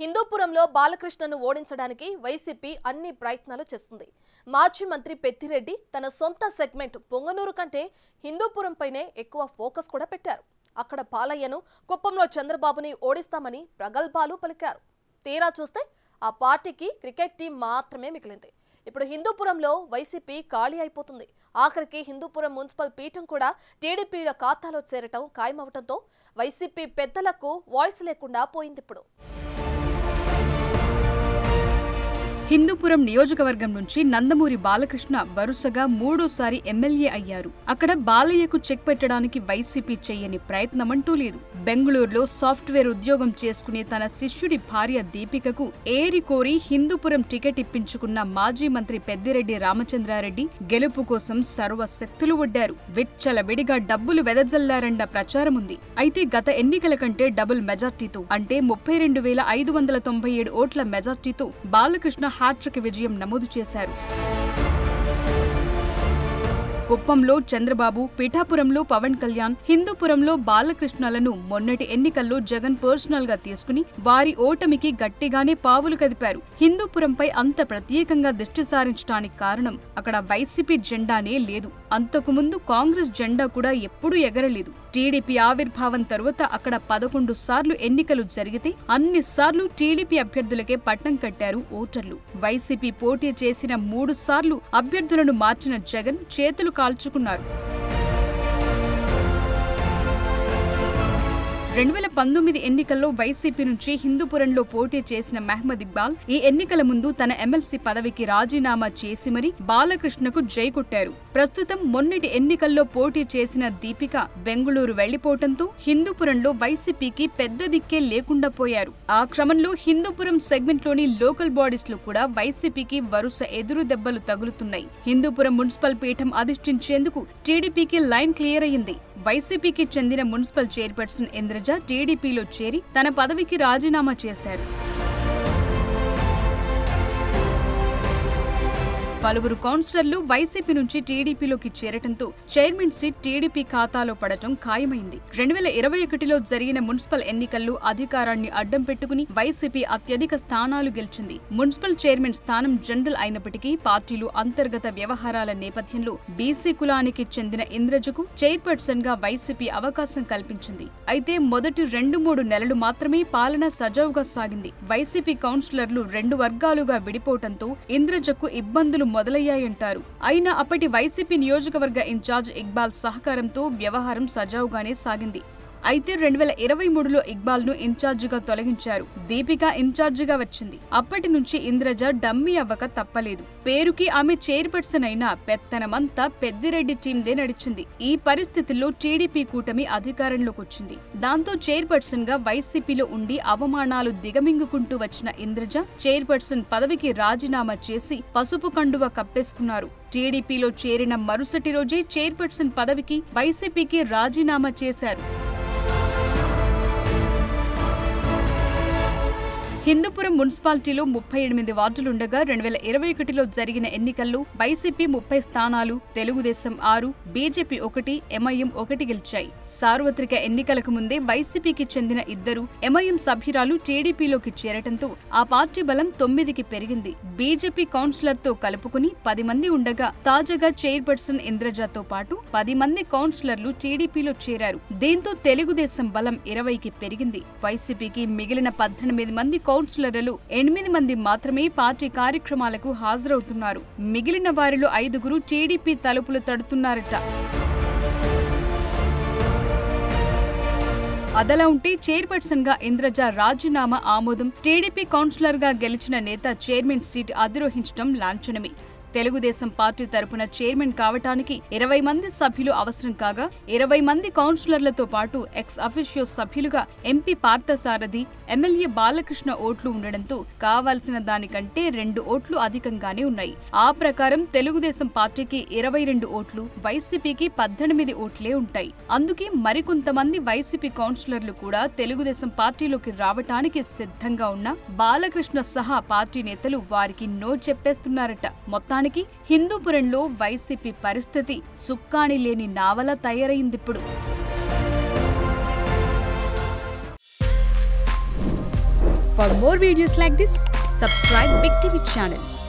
హిందూపురంలో బాలకృష్ణను ఓడించడానికి వైసీపీ అన్ని ప్రయత్నాలు చేస్తుంది. మాజీ మంత్రి పెద్దిరెడ్డి తన సొంత సెగ్మెంట్ పొంగనూరు కంటే హిందూపురంపైనే ఎక్కువ ఫోకస్ కూడా పెట్టారు. అక్కడ పాలయ్యను, కుప్పంలో చంద్రబాబుని ఓడిస్తామని ప్రగల్భాలు పలికారు. తీరా చూస్తే ఆ పార్టీకి క్రికెట్ టీం మాత్రమే మిగిలింది. ఇప్పుడు హిందూపురంలో వైసీపీ ఖాళీ అయిపోతుంది. ఆఖరికి హిందూపురం మున్సిపల్ పీఠం కూడా టీడీపీల ఖాతాలో చేరటం ఖాయమవటంతో వైసీపీ పెద్దలకు వాయిస్ లేకుండా పోయింది. ఇప్పుడు హిందూపురం నియోజకవర్గం నుంచి నందమూరి బాలకృష్ణ వరుసగా మూడోసారి ఎమ్మెల్యే అయ్యారు. అక్కడ బాలయ్యకు చెక్ పెట్టడానికి వైసీపీ చెయ్యని ప్రయత్నమంటూ లేదు. బెంగళూరులో సాఫ్ట్వేర్ ఉద్యోగం చేసుకునే తన శిష్యుడి భార్య దీపికకు ఏరి కోరి హిందూపురం టికెట్ ఇప్పించుకున్న మాజీ మంత్రి పెద్దిరెడ్డి రామచంద్రారెడ్డి గెలుపు కోసం సర్వశక్తులు ఒడ్డారు. విచ్చలవిడిగా డబ్బులు వెదజల్లారన్న ప్రచారముంది. అయితే గత ఎన్నికల కంటే డబుల్ మెజార్టీతో అంటే 32,597 ఓట్ల మెజార్టీతో బాలకృష్ణ హ్యాట్రిక్ విజయం నమోదు చేశారు. కుప్పంలో చంద్రబాబు, పిఠాపురంలో పవన్ కళ్యాణ్, హిందూపురంలో బాలకృష్ణలను మొన్నటి ఎన్నికల్లో జగన్ పర్సనల్ గా తీసుకుని వారి ఓటమికి గట్టిగానే పావులు కదిపారు. హిందూపురంపై అంత ప్రత్యేకంగా దృష్టి సారించడానికి కారణం అక్కడ వైసీపీ జెండానే లేదు. అంతకుముందు కాంగ్రెస్ జెండా కూడా ఎప్పుడూ ఎగరలేదు. టీడీపీ ఆవిర్భావం తరువాత అక్కడ 11 సార్లు ఎన్నికలు జరిగితే అన్ని సార్లు టీడీపీ అభ్యర్థులకే పట్టం కట్టారు ఓటర్లు. వైసీపీ పోటీ చేసిన 3 సార్లు అభ్యర్థులను మార్చిన జగన్ చేతులు కాల్చుకున్నారు. 2019 ఎన్నికల్లో వైసీపీ నుంచి హిందూపురంలో పోటీ చేసిన మహ్మద్ ఇక్బాల్ ఈ ఎన్నికల ముందు తన ఎమ్మెల్సీ పదవికి రాజీనామా చేసి మరీ బాలకృష్ణకు జై కొట్టారు. ప్రస్తుతం మొన్నటి ఎన్నికల్లో పోటీ చేసిన దీపిక బెంగళూరు వెళ్లిపోవటంతో హిందూపురంలో వైసీపీకి పెద్ద దిక్కే లేకుండా పోయారు. ఆ క్రమంలో హిందూపురం సెగ్మెంట్లోని లోకల్ బాడీస్ లో కూడా వైసీపీకి వరుస ఎదురు దెబ్బలు తగులుతున్నాయి. హిందూపురం మున్సిపల్ పీఠం అధిష్ఠించేందుకు టీడీపీకి లైన్ క్లియర్ అయ్యింది. వైసీపీకి చెందిన మున్సిపల్ చైర్పర్సన్ ఇంద్రజ టీడీపీలో చేరి తన పదవికి రాజీనామా చేశారు. పలువురు కౌన్సిలర్లు వైసీపీ నుంచి టీడీపీలోకి చేరటంతో చైర్మన్ సీట్ టీడీపీ ఖాతాలో పడటం ఖాయమైంది. 2021లో జరిగిన మున్సిపల్ ఎన్నికల్లో అధికారాన్ని అడ్డం పెట్టుకుని వైసీపీ అత్యధిక స్థానాలు గెలిచింది. మున్సిపల్ చైర్మన్ స్థానం జనరల్ అయినప్పటికీ పార్టీలు అంతర్గత వ్యవహారాల నేపథ్యంలో బీసీ కులానికి చెందిన ఇంద్రజకు చైర్పర్సన్ గా వైసీపీ అవకాశం కల్పించింది. అయితే మొదటి 2-3 నెలలు మాత్రమే పాలన సజావుగా సాగింది. వైసీపీ కౌన్సిలర్లు 2 వర్గాలుగా విడిపోవటంతో ఇంద్రజకు ఇబ్బందులు మొదలయ్యాయంటారు. అయినా అప్పటి వైసీపీ నియోజకవర్గ ఇన్ఛార్జ్ ఇక్బాల్ సహకారంతో వ్యవహారం సజావుగానే సాగింది. అయితే 2023లో ఇక్బాల్ను ఇన్ఛార్జిగా తొలగించారు. దీపిక ఇన్ఛార్జిగా వచ్చింది. అప్పటి నుంచి ఇంద్రజ డమ్మీ అవ్వక తప్పలేదు. పేరుకి ఆమె చైర్పర్సన్ అయినా పెత్తనమంతా పెద్దిరెడ్డి టీందే నడిచింది. ఈ పరిస్థితుల్లో టీడీపీ కూటమి అధికారంలోకి వచ్చింది. దాంతో చైర్పర్సన్ గా వైసీపీలో ఉండి అవమానాలు దిగమింగుకుంటూ వచ్చిన ఇంద్రజ చైర్పర్సన్ పదవికి రాజీనామా చేసి పసుపు కండువ కప్పేసుకున్నారు. టీడీపీలో చేరిన మరుసటి రోజే చైర్పర్సన్ పదవికి వైసీపీకి రాజీనామా చేశారు. హిందూపురం మున్సిపాలిటీలో 38 వార్డులుండగా 2021లో జరిగిన ఎన్నికల్లో వైసీపీ 30 స్థానాలు, తెలుగుదేశం 6, బీజేపీ 1, ఎంఐఎం 1 గెలిచాయి. సార్వత్రిక ఎన్నికలకు ముందే వైసీపీకి చెందిన 2 ఎంఐఎం సభ్యురాలు టీడీపీలోకి చేరటంతో ఆ పార్టీ బలం 9కి పెరిగింది. బీజేపీ కౌన్సిలర్తో కలుపుకుని 10 మంది ఉండగా తాజాగా చైర్పర్సన్ ఇంద్రజతో పాటు 10 మంది కౌన్సిలర్లు టీడీపీలో చేరారు. దీంతో తెలుగుదేశం బలం 20కి పెరిగింది. వైసీపీకి మిగిలిన 18 మంది కౌన్సిలర్లు 8 మంది మాత్రమే పార్టీ కార్యక్రమాలకు హాజరవుతున్నారు. మిగిలిన వారిలో 5గురు టీడీపీ తలుపులు తడుతున్నారట. అదలా ఉంటే చైర్పర్సన్ గా ఇంద్రజ రాజీనామా ఆమోదం, టీడీపీ కౌన్సిలర్ గా గెలిచిన నేత చైర్మన్ సీట్ అధిరోహించడం లాంఛనమే. తెలుగుదేశం పార్టీ తరపున చైర్మన్ కావటానికి 20 మంది సభ్యులు అవసరం కాగా 20 మంది కౌన్సిలర్లతో పాటు ఎక్స్ అఫిషియో సభ్యులుగా ఎంపీ పార్థసారథి, ఎమ్మెల్యే బాలకృష్ణ ఓట్లు ఉండడంతో కావాల్సిన దానికంటే 2 ఓట్లు అధికంగానే ఉన్నాయి. ఆ ప్రకారం తెలుగుదేశం పార్టీకి 22 ఓట్లు, వైసీపీకి 18 ఓట్లే ఉంటాయి. అందుకే మరికొంతమంది వైసీపీ కౌన్సిలర్లు కూడా తెలుగుదేశం పార్టీలోకి రావటానికి సిద్ధంగా ఉన్న బాలకృష్ణ సహా పార్టీ నేతలు వారికి నో చెప్పేస్తున్నారట. మొత్తానికి హిందూపురంలో వైసీపీ పరిస్థితి చుక్కాణి లేని నావలా తయారైందిప్పుడు. For more videos like this, subscribe Big TV channel.